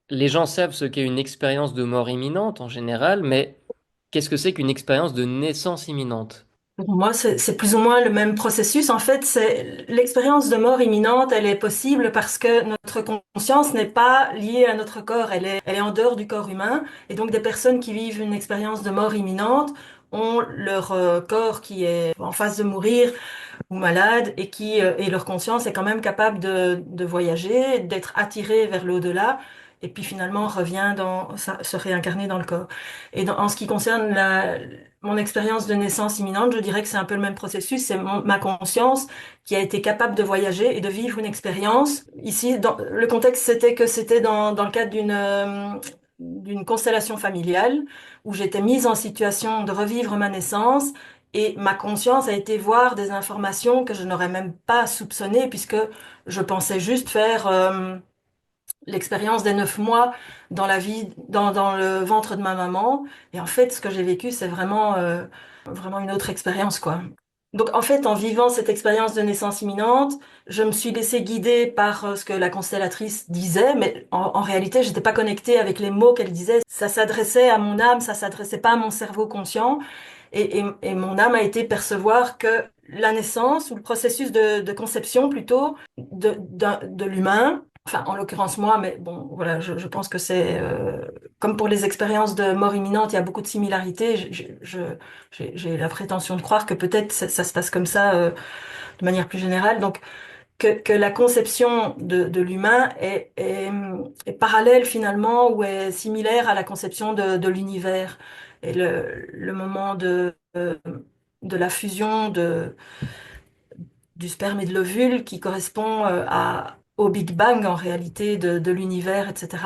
Les gens savent ce qu'est une expérience de mort imminente en général, mais qu'est-ce que c'est qu'une expérience de naissance imminente? Pour moi, c'est plus ou moins le même processus. En fait, c'est l'expérience de mort imminente, elle est possible parce que notre conscience n'est pas liée à notre corps, elle est en dehors du corps humain. Et donc, des personnes qui vivent une expérience de mort imminente ont leur corps qui est en phase de mourir ou malade et leur conscience est quand même capable de voyager, d'être attirée vers l'au-delà. Et puis finalement revient se réincarner dans le corps. En ce qui concerne mon expérience de naissance imminente, je dirais que c'est un peu le même processus. C'est ma conscience qui a été capable de voyager et de vivre une expérience. Ici, le contexte, c'était que c'était dans le cadre d'une constellation familiale où j'étais mise en situation de revivre ma naissance et ma conscience a été voir des informations que je n'aurais même pas soupçonnées puisque je pensais juste faire l'expérience des 9 mois dans la vie, dans le ventre de ma maman. Et en fait, ce que j'ai vécu, c'est vraiment une autre expérience, quoi. Donc, en fait, en vivant cette expérience de naissance imminente, je me suis laissée guider par ce que la constellatrice disait, mais en réalité, j'étais pas connectée avec les mots qu'elle disait. Ça s'adressait à mon âme, ça s'adressait pas à mon cerveau conscient. Et mon âme a été percevoir que la naissance, ou le processus de conception plutôt, de l'humain, enfin en l'occurrence moi, mais bon, voilà, je pense que c'est comme pour les expériences de mort imminente, il y a beaucoup de similarités. J'ai la prétention de croire que peut-être ça se passe comme ça de manière plus générale. Donc que la conception de l'humain est parallèle finalement ou est similaire à la conception de l'univers. Et le moment de la fusion du sperme et de l'ovule qui correspond au Big Bang en réalité de l'univers, etc.